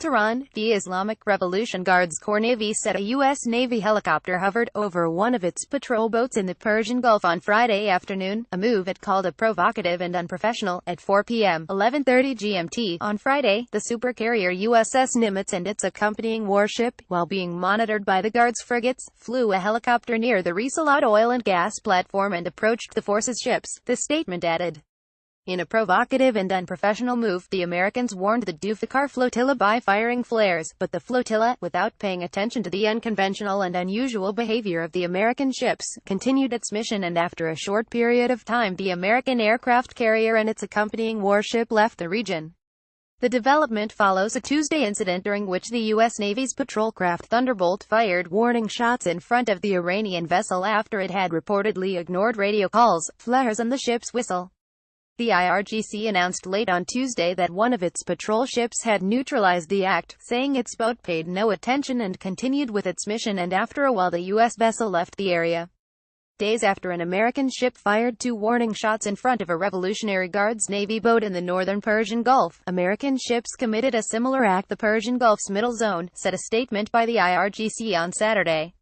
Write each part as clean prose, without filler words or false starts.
Tehran, the Islamic Revolution Guards Corps Navy said a U.S. Navy helicopter hovered over one of its patrol boats in the Persian Gulf on Friday afternoon, a move it called a provocative and unprofessional. At 4 p.m. 11:30 GMT on Friday, the supercarrier USS Nimitz and its accompanying warship, while being monitored by the Guards frigates, flew a helicopter near the Risalat oil and gas platform and approached the force's ships, the statement added. In a provocative and unprofessional move, the Americans warned the Zulfikar flotilla by firing flares, but the flotilla, without paying attention to the unconventional and unusual behavior of the American ships, continued its mission, and after a short period of time the American aircraft carrier and its accompanying warship left the region. The development follows a Tuesday incident during which the U.S. Navy's patrol craft Thunderbolt fired warning shots in front of the Iranian vessel after it had reportedly ignored radio calls, flares and the ship's whistle. The IRGC announced late on Tuesday that one of its patrol ships had neutralized the act, saying its boat paid no attention and continued with its mission, and after a while the U.S. vessel left the area. Days after an American ship fired 2 warning shots in front of a Revolutionary Guards Navy boat in the northern Persian Gulf, American ships committed a similar act. The Persian Gulf's middle zone, said a statement by the IRGC on Saturday.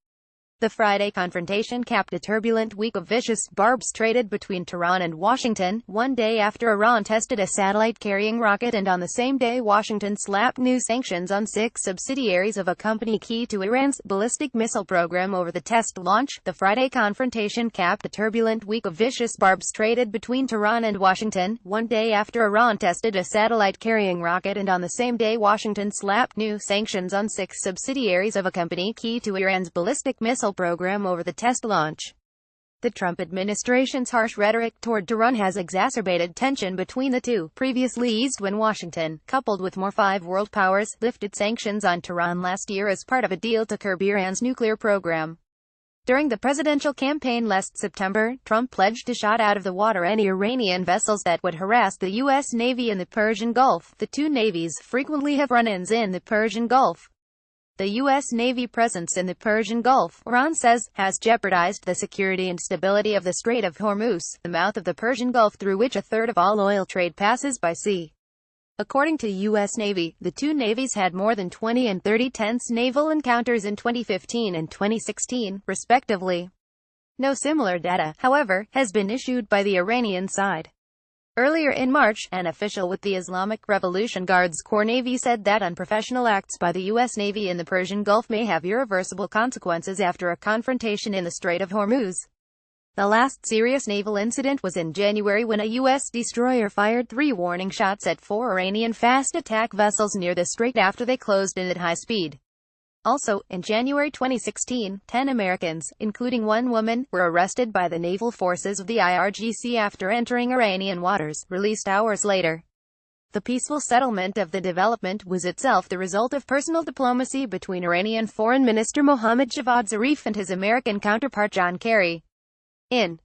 The Friday confrontation capped a turbulent week of vicious barbs traded between Tehran and Washington, one day after Iran tested a satellite-carrying rocket, and on the same day Washington slapped new sanctions on 6 subsidiaries of a company key to Iran's ballistic missile program over the test launch. The Friday confrontation capped a turbulent week of vicious barbs traded between Tehran and Washington, one day after Iran tested a satellite-carrying rocket, and on the same day Washington slapped new sanctions on 6 subsidiaries of a company key to Iran's ballistic missile program over the test launch. The Trump administration's harsh rhetoric toward Tehran has exacerbated tension between the two, previously eased when Washington, coupled with more 5 world powers, lifted sanctions on Tehran last year as part of a deal to curb Iran's nuclear program. During the presidential campaign last September, Trump pledged to shot out of the water any Iranian vessels that would harass the U.S. Navy in the Persian Gulf. The two navies frequently have run-ins in the Persian Gulf. The U.S. Navy presence in the Persian Gulf, Iran says, has jeopardized the security and stability of the Strait of Hormuz, the mouth of the Persian Gulf through which a third of all oil trade passes by sea. According to U.S. Navy, the two navies had more than 20 and 30 tense naval encounters in 2015 and 2016, respectively. No similar data, however, has been issued by the Iranian side. Earlier in March, an official with the Islamic Revolution Guards Corps Navy said that unprofessional acts by the U.S. Navy in the Persian Gulf may have irreversible consequences after a confrontation in the Strait of Hormuz. The last serious naval incident was in January when a U.S. destroyer fired 3 warning shots at 4 Iranian fast attack vessels near the strait after they closed in at high speed. Also, in January 2016, 10 Americans, including 1 woman, were arrested by the naval forces of the IRGC after entering Iranian waters, released hours later. The peaceful settlement of the development was itself the result of personal diplomacy between Iranian Foreign Minister Mohammad Javad Zarif and his American counterpart John Kerry. In